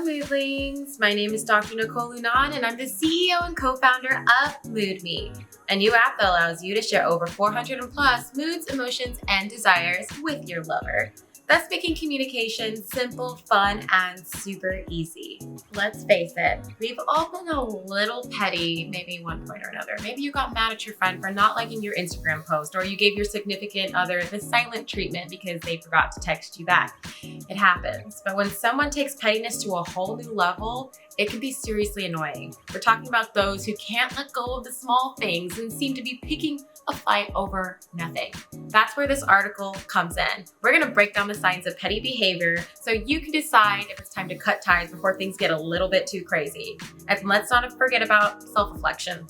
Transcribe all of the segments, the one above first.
Hello, Moodlings. My name is Dr. Nicole Lunan, and I'm the CEO and co-founder of MoodMe, a new app that allows you to share over 400 and plus moods, emotions, and desires with your lover. Thus making communication simple, fun, and super easy. Let's face it, we've all been a little petty, maybe one point or another. Maybe you got mad at your friend for not liking your Instagram post, or you gave your significant other the silent treatment because they forgot to text you back. It happens. But when someone takes pettiness to a whole new level, it can be seriously annoying. We're talking about those who can't let go of the small things and seem to be picking a fight over nothing. That's where this article comes in. We're gonna break down the signs of petty behavior so you can decide if it's time to cut ties before things get a little bit too crazy. And let's not forget about self-reflection.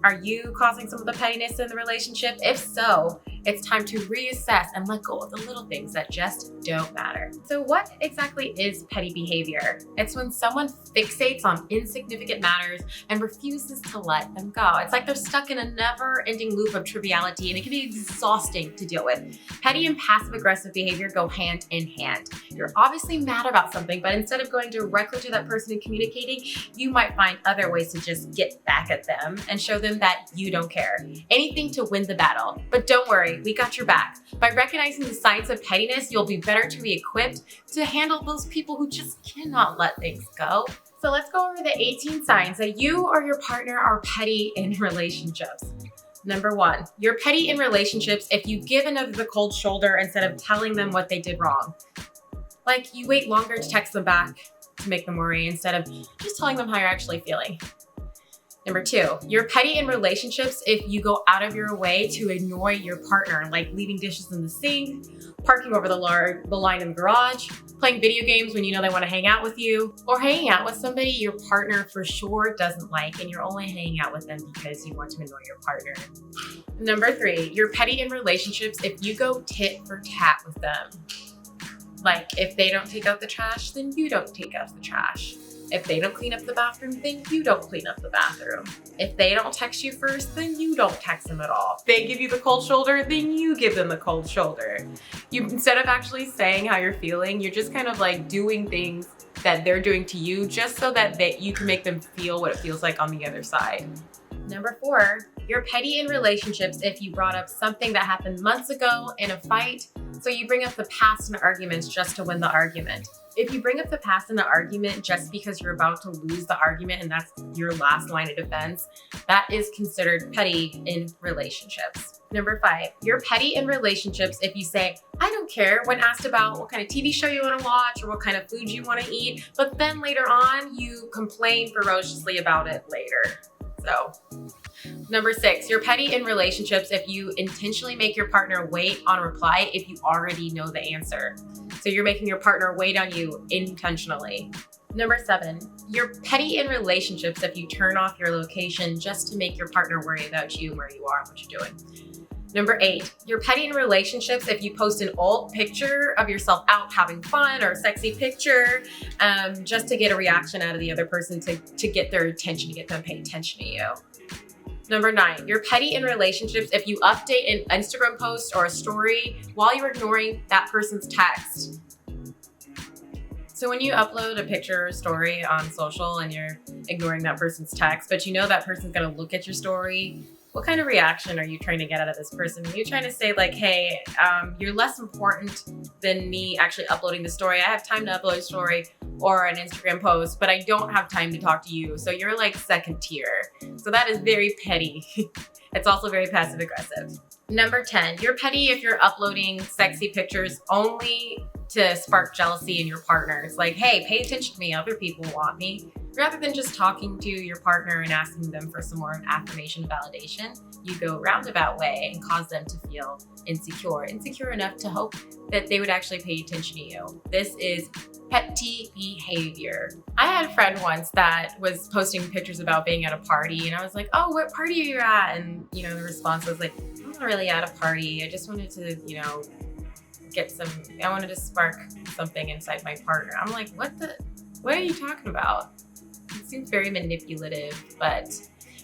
Are you causing some of the pettiness in the relationship? If so, it's time to reassess and let go of the little things that just don't matter. So what exactly is petty behavior? It's when someone fixates on insignificant matters and refuses to let them go. It's like they're stuck in a never-ending loop of triviality, and it can be exhausting to deal with. Petty and passive-aggressive behavior go hand in hand. You're obviously mad about something, but instead of going directly to that person and communicating, you might find other ways to just get back at them and show them that you don't care. Anything to win the battle. But don't worry, we got your back. By recognizing the signs of pettiness, you'll be better to be equipped to handle those people who just cannot let things go. So let's go over the 18 signs that you or your partner are petty in relationships. Number 1, you're petty in relationships if you give another the cold shoulder instead of telling them what they did wrong. Like you wait longer to text them back to make them worry instead of just telling them how you're actually feeling. Number 2, you're petty in relationships if you go out of your way to annoy your partner, like leaving dishes in the sink, parking over the line in the garage, playing video games when you know they want to hang out with you, or hanging out with somebody your partner for sure doesn't like and you're only hanging out with them because you want to annoy your partner. Number 3, you're petty in relationships if you go tit for tat with them. Like if they don't take out the trash, then you don't take out the trash. If they don't clean up the bathroom, then you don't clean up the bathroom. If they don't text you first, then you don't text them at all. If they give you the cold shoulder, then you give them the cold shoulder. Instead of actually saying how you're feeling, you're just kind of like doing things that they're doing to you just so that you can make them feel what it feels like on the other side. Number 4, you're petty in relationships if you brought up something that happened months ago in a fight, so you bring up the past in arguments just to win the argument. If you bring up the past in the argument just because you're about to lose the argument and that's your last line of defense, that is considered petty in relationships. Number 5, you're petty in relationships if you say, I don't care, when asked about what kind of TV show you want to watch or what kind of food you want to eat, but then later on you complain ferociously about it later. So, number 6, you're petty in relationships if you intentionally make your partner wait on a reply if you already know the answer. So you're making your partner wait on you intentionally. Number 7, you're petty in relationships if you turn off your location just to make your partner worry about you and where you are and what you're doing. Number 8, you're petty in relationships if you post an old picture of yourself out having fun or a sexy picture just to get a reaction out of the other person to get their attention, to get them paying attention to you. Number 9, you're petty in relationships if you update an Instagram post or a story while you're ignoring that person's text. So when you upload a picture or a story on social and you're ignoring that person's text, but you know that person's gonna look at your story, what kind of reaction are you trying to get out of this person? Are you trying to say like, hey, you're less important than me actually uploading the story. I have time to upload a story or an Instagram post, but I don't have time to talk to you. So you're like second tier. So that is very petty. It's also very passive aggressive. Number 10, you're petty if you're uploading sexy pictures only to spark jealousy in your partner. It's like, hey, pay attention to me, other people want me. Rather than just talking to your partner and asking them for some more affirmation and validation, you go a roundabout way and cause them to feel insecure enough to hope that they would actually pay attention to you. This is petty behavior. I had a friend once that was posting pictures about being at a party, and I was like, oh, what party are you at? And the response was like, I'm not really at a party. I just wanted to, I wanted to spark something inside my partner. I'm like, what are you talking about? It seems very manipulative, but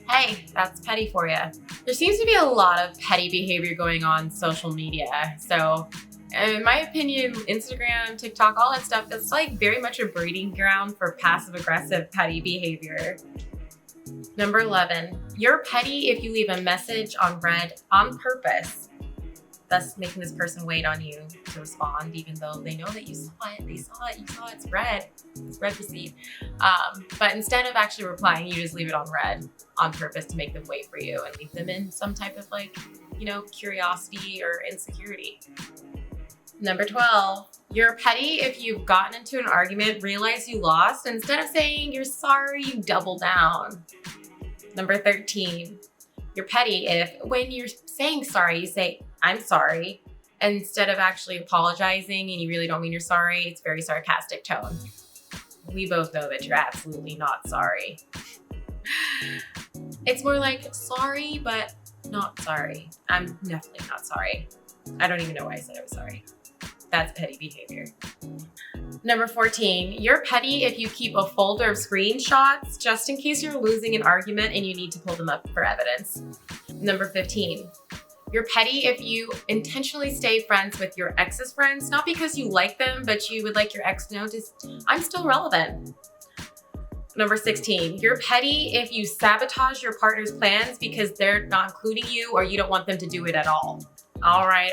hey, that's petty for you. There seems to be a lot of petty behavior going on social media. So In my opinion, Instagram, TikTok, all that stuff, it's like very much a breeding ground for passive aggressive petty behavior. Number 11, you're petty if you leave a message on read on purpose, thus making this person wait on you to respond, even though they know that you saw it. They saw it, you saw it, it's read received. But instead of actually replying, you just leave it on read on purpose to make them wait for you and leave them in some type of curiosity or insecurity. Number 12, you're petty if you've gotten into an argument, realize you lost, and instead of saying you're sorry, you double down. Number 13, you're petty if when you're saying sorry, you say, I'm sorry, instead of actually apologizing and you really don't mean you're sorry. It's very sarcastic tone. We both know that you're absolutely not sorry. It's more like sorry, but not sorry. I'm definitely not sorry. I don't even know why I said I was sorry. That's petty behavior. Number 14, you're petty if you keep a folder of screenshots just in case you're losing an argument and you need to pull them up for evidence. Number 15, you're petty if you intentionally stay friends with your ex's friends, not because you like them, but you would like your ex to know, I'm still relevant. Number 16, you're petty if you sabotage your partner's plans because they're not including you or you don't want them to do it at all. All right,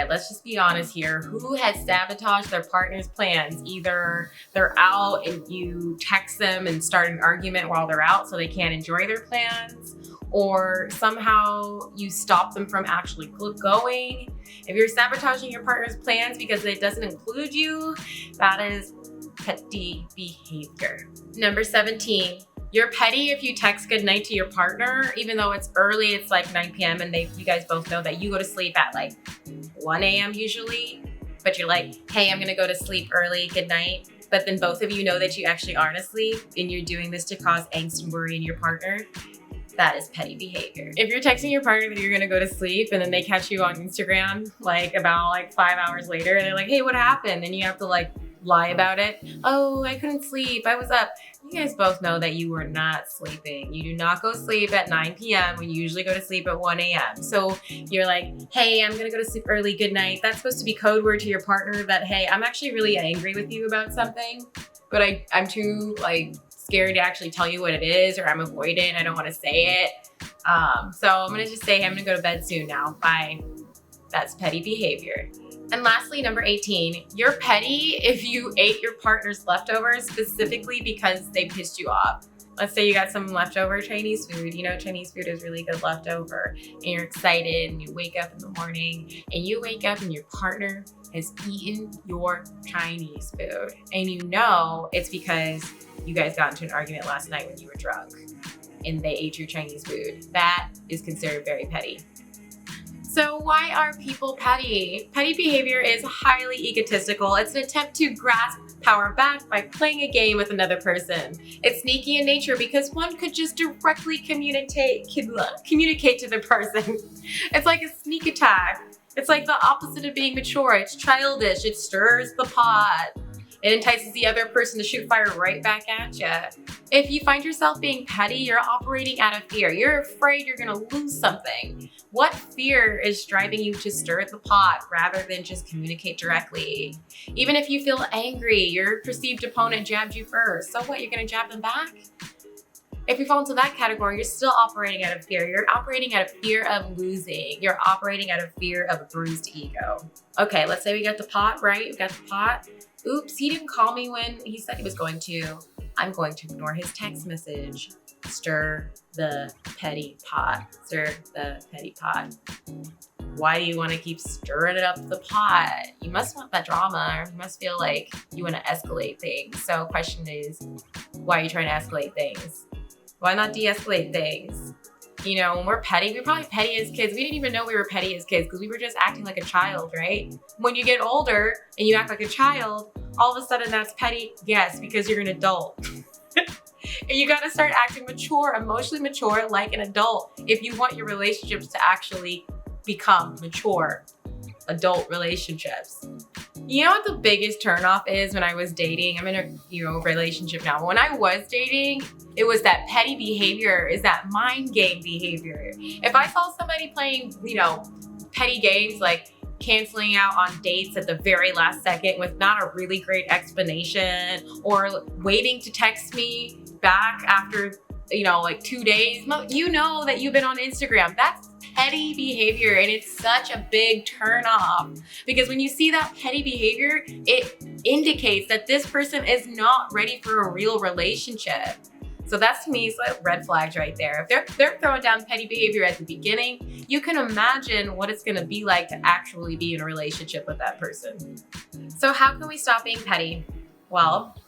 let's just be honest here. Who has sabotaged their partner's plans? Either they're out and you text them and start an argument while they're out so they can't enjoy their plans, or somehow you stop them from actually going. If you're sabotaging your partner's plans because it doesn't include you, that is petty behavior. Number 17, you're petty if you text goodnight to your partner, even though it's early, it's like 9 p.m. and you guys both know that you go to sleep at like 1 a.m. usually, but you're like, hey, I'm gonna go to sleep early, good night. But then both of you know that you actually aren't asleep and you're doing this to cause angst and worry in your partner. That is petty behavior. If you're texting your partner that you're gonna go to sleep and then they catch you on Instagram about 5 hours later and they're like, hey, what happened? And you have to lie about it. Oh, I couldn't sleep, I was up. You guys both know that you were not sleeping. You do not go to sleep at 9 p.m. when you usually go to sleep at 1 a.m. So you're like, hey, I'm gonna go to sleep early, good night. That's supposed to be code word to your partner that, hey, I'm actually really angry with you about something, but I'm too scared to actually tell you what it is, or I'm avoidant, I don't wanna say it. So I'm gonna just say, hey, I'm gonna go to bed soon now, bye. That's petty behavior. And lastly, number 18, you're petty if you ate your partner's leftovers specifically because they pissed you off. Let's say you got some leftover Chinese food. You know, Chinese food is really good leftover and you're excited and you wake up in the morning and you wake up and your partner has eaten your Chinese food. And you know it's because you guys got into an argument last night when you were drunk and they ate your Chinese food. That is considered very petty. So why are people petty? Petty behavior is highly egotistical. It's an attempt to grasp power back by playing a game with another person. It's sneaky in nature because one could just directly communicate to the person. It's like a sneak attack. It's like the opposite of being mature. It's childish. It stirs the pot. It entices the other person to shoot fire right back at you. If you find yourself being petty, you're operating out of fear. You're afraid you're gonna lose something. What fear is driving you to stir the pot rather than just communicate directly? Even if you feel angry, your perceived opponent jabbed you first. So what, you're gonna jab them back? If you fall into that category, you're still operating out of fear. You're operating out of fear of losing. You're operating out of fear of a bruised ego. Okay, let's say we got the pot, right? We got the pot. Oops, he didn't call me when he said he was going to. I'm going to ignore his text message. Stir the petty pot. Stir the petty pot. Why do you want to keep stirring it up the pot? You must want that drama. You must feel like you want to escalate things. So question is, why are you trying to escalate things? Why not de-escalate things? You know, when we're petty, we're probably petty as kids. We didn't even know we were petty as kids because we were just acting like a child, right? When you get older and you act like a child, all of a sudden that's petty? Yes, because you're an adult. And you gotta start acting mature, emotionally mature like an adult if you want your relationships to actually become mature adult relationships. You know what the biggest turnoff is when I was dating? I'm in a relationship now. But when I was dating, it was that petty behavior, is that mind game behavior. If I saw somebody playing, petty games like canceling out on dates at the very last second with not a really great explanation, or waiting to text me back after, like 2 days. You know that you've been on Instagram. That's petty behavior, and it's such a big turn off, because when you see that petty behavior, it indicates that this person is not ready for a real relationship. So that's, to me, is like red flags right there. If they're throwing down petty behavior at the beginning, you can imagine what it's going to be like to actually be in a relationship with that person. So how can we stop being petty? Well,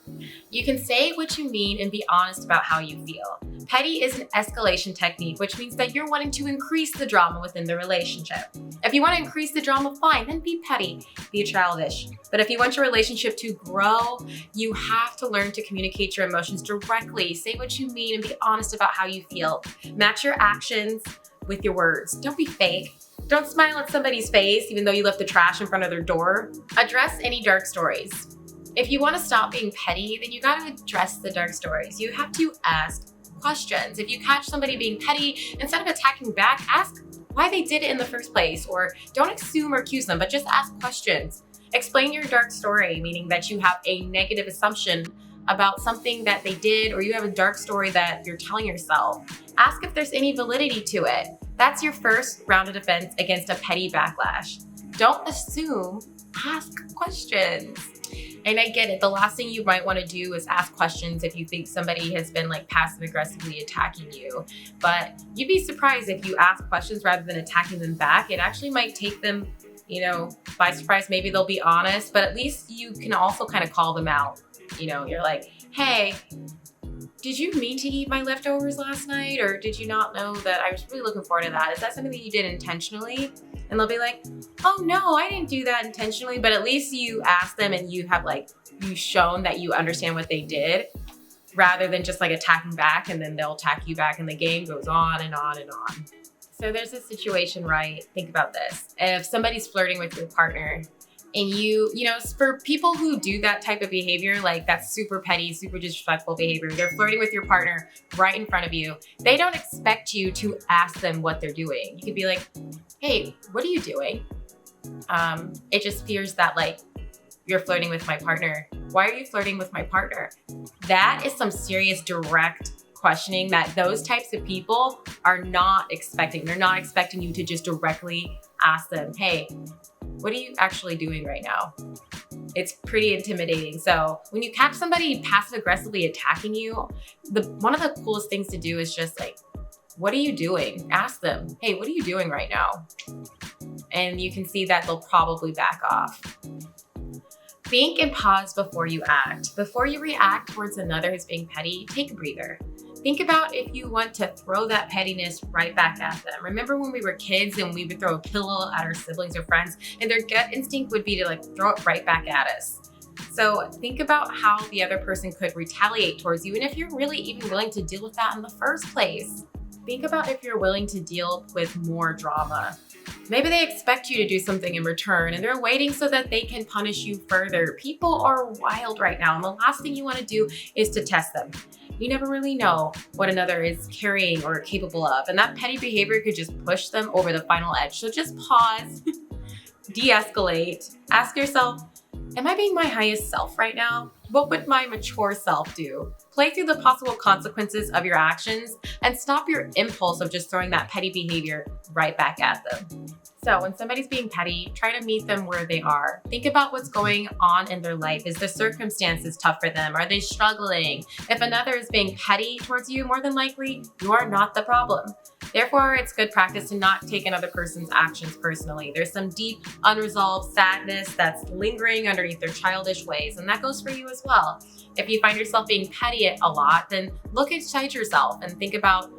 you can say what you mean and be honest about how you feel. Petty is an escalation technique, which means that you're wanting to increase the drama within the relationship. If you want to increase the drama, fine, then be petty, be childish. But if you want your relationship to grow, you have to learn to communicate your emotions directly. Say what you mean and be honest about how you feel. Match your actions with your words. Don't be fake. Don't smile at somebody's face even though you left the trash in front of their door. Address any dark stories. If you want to stop being petty, then you got to address the dark stories. You have to ask questions. If you catch somebody being petty, instead of attacking back, ask why they did it in the first place, or don't assume or accuse them, but just ask questions. Explain your dark story, meaning that you have a negative assumption about something that they did, or you have a dark story that you're telling yourself. Ask if there's any validity to it. That's your first round of defense against a petty backlash. Don't assume, ask questions. And I get it. The last thing you might want to do is ask questions if you think somebody has been like passive aggressively attacking you. But you'd be surprised if you ask questions rather than attacking them back. It actually might take them, by surprise. Maybe they'll be honest, but at least you can also kind of call them out. You're like, hey, did you mean to eat my leftovers last night? Or did you not know that I was really looking forward to that? Is that something that you did intentionally? And they'll be like, oh no, I didn't do that intentionally. But at least you asked them and you have you've shown that you understand what they did, rather than just attacking back, and then they'll attack you back and the game goes on and on and on. So there's a situation, right? Think about this. If somebody's flirting with your partner, and for people who do that type of behavior, that's super petty, super disrespectful behavior, they're flirting with your partner right in front of you. They don't expect you to ask them what they're doing. You could be like, hey, what are you doing? It just appears that you're flirting with my partner. Why are you flirting with my partner? That is some serious direct questioning that those types of people are not expecting. They're not expecting you to just directly ask them, hey, what are you actually doing right now? It's pretty intimidating. So when you catch somebody passive aggressively attacking you, one of the coolest things to do is just what are you doing? Ask them, hey, what are you doing right now? And you can see that they'll probably back off. Think and pause before you act. Before you react towards another who's being petty, take a breather. Think about if you want to throw that pettiness right back at them. Remember when we were kids and we would throw a pillow at our siblings or friends, and their gut instinct would be to throw it right back at us. So think about how the other person could retaliate towards you, and if you're really even willing to deal with that in the first place. Think about if you're willing to deal with more drama. Maybe they expect you to do something in return, and they're waiting so that they can punish you further. People are wild right now, and the last thing you want to do is to test them. You never really know what another is carrying or capable of, and that petty behavior could just push them over the final edge. So just pause, de-escalate, ask yourself, am I being my highest self right now? What would my mature self do? Play through the possible consequences of your actions and stop your impulse of just throwing that petty behavior right back at them. So when somebody's being petty, try to meet them where they are. Think about what's going on in their life. Is the circumstances tough for them? Are they struggling? If another is being petty towards you, more than likely, you are not the problem. Therefore, it's good practice to not take another person's actions personally. There's some deep, unresolved sadness that's lingering underneath their childish ways, and that goes for you as well. If you find yourself being petty a lot, then look inside yourself and think about,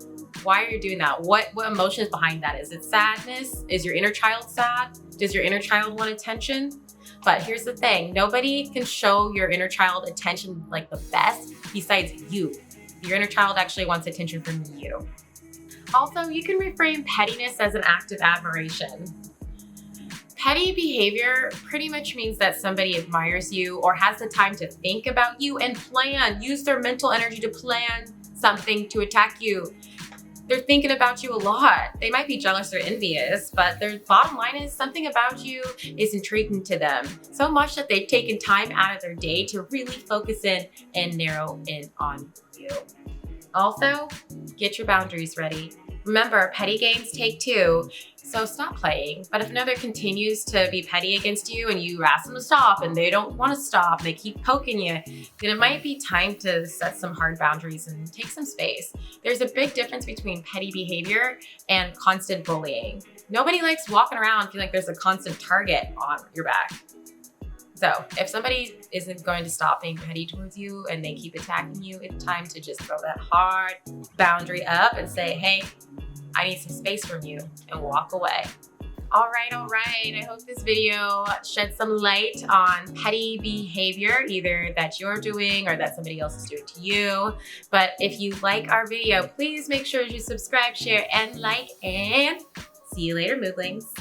why are you doing that? What emotion is behind that? Is it sadness? Is your inner child sad? Does your inner child want attention? But here's the thing, nobody can show your inner child attention the best besides you. Your inner child actually wants attention from you. Also, you can reframe pettiness as an act of admiration. Petty behavior pretty much means that somebody admires you or has the time to think about you and use their mental energy to plan something to attack you. they're thinking about you a lot. They might be jealous or envious, but their bottom line is something about you is intriguing to them. So much that they've taken time out of their day to really focus in and narrow in on you. Also, get your boundaries ready. Remember, petty games take two, so stop playing. But if another continues to be petty against you and you ask them to stop and they don't want to stop, they keep poking you, then it might be time to set some hard boundaries and take some space. There's a big difference between petty behavior and constant bullying. Nobody likes walking around feeling like there's a constant target on your back. So if somebody isn't going to stop being petty towards you and they keep attacking you, it's time to just throw that hard boundary up and say, hey, I need some space from you, and walk away. All right. I hope this video shed some light on petty behavior, either that you're doing or that somebody else is doing to you. But if you like our video, please make sure you subscribe, share, and like, and see you later, moodlings.